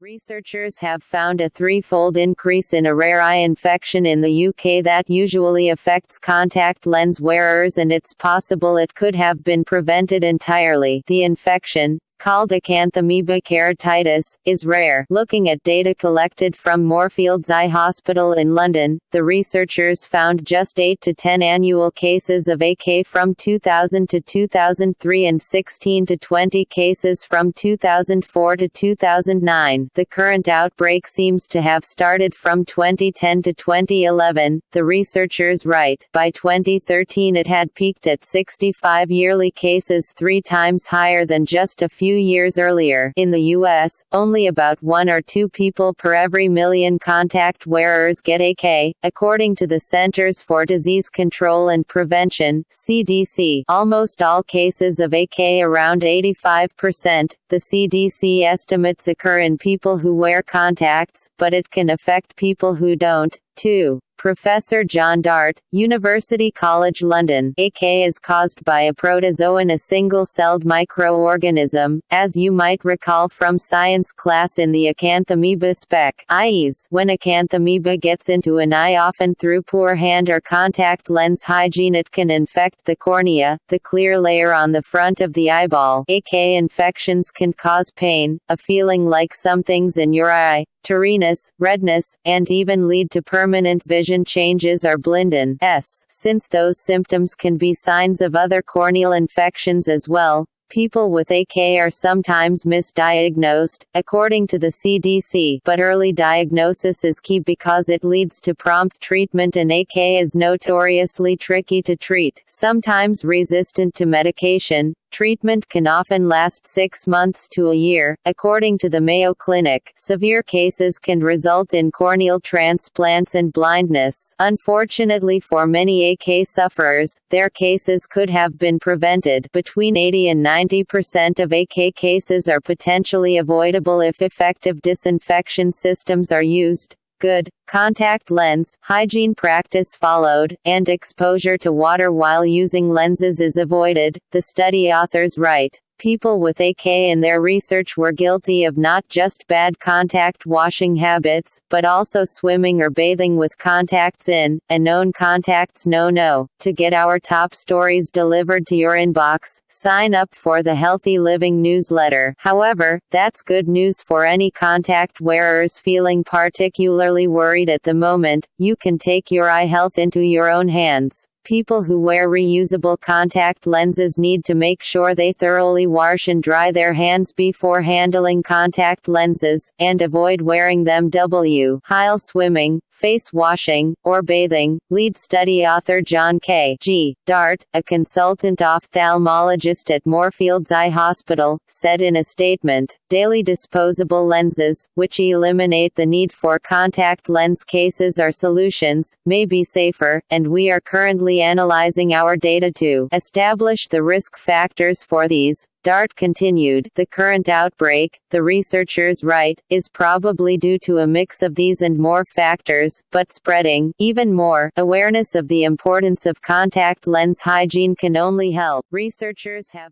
Researchers have found a threefold increase in a rare eye infection in the UK that usually affects contact lens wearers, and it's possible it could have been prevented entirely. The infection, called acanthamoeba keratitis, is rare. Looking at data collected from Moorfields Eye Hospital in London, the researchers found just 8 to 10 annual cases of AK from 2000 to 2003 and 16 to 20 cases from 2004 to 2009. The current outbreak seems to have started from 2010 to 2011, the researchers write. By 2013 it had peaked at 65 yearly cases, 3 times higher than just a few years earlier. In the U.S., only about 1 or 2 people per every million contact wearers get AK, according to the Centers for Disease Control and Prevention (CDC). Almost all cases of AK, around 85%, the CDC estimates occur in people who wear contacts, but it can affect people who don't, too. Professor John Dart, University College London. AK is caused by a protozoan, a single-celled microorganism, as you might recall from science class in the acanthamoeba spec. Eyes. When acanthamoeba gets into an eye, often through poor hand or contact lens hygiene, it can infect the cornea, the clear layer on the front of the eyeball. AK infections can cause pain, a feeling like something's in your eye, teariness, redness, and even lead to permanent vision changes or blindness. Since those symptoms can be signs of other corneal infections as well, people with AK are sometimes misdiagnosed, according to the CDC, but early diagnosis is key because it leads to prompt treatment, and AK is notoriously tricky to treat. Sometimes resistant to medication, treatment can often last 6 months to a year, according to the Mayo Clinic. Severe cases can result in corneal transplants and blindness. Unfortunately for many AK sufferers, their cases could have been prevented. Between 80 and 90% of AK cases are potentially avoidable if effective disinfection systems are used, good contact lens hygiene practice followed, and exposure to water while using lenses is avoided, the study authors write. People with AK in their research were guilty of not just bad contact washing habits, but also swimming or bathing with contacts in, and known contacts no. To get our top stories delivered to your inbox, sign up for the Healthy Living newsletter. However, that's good news for any contact wearers feeling particularly worried at the moment. You can take your eye health into your own hands. People who wear reusable contact lenses need to make sure they thoroughly wash and dry their hands before handling contact lenses, and avoid wearing them while swimming, face washing, or bathing, lead study author John G. Dart, a consultant ophthalmologist at Moorfields Eye Hospital, said in a statement, "Daily disposable lenses, which eliminate the need for contact lens cases or solutions, may be safer, and we are currently analyzing our data to establish the risk factors for these." Dart continued, "The current outbreak, the researchers write, is probably due to a mix of these and more factors, but spreading, even more, awareness of the importance of contact lens hygiene can only help." Researchers have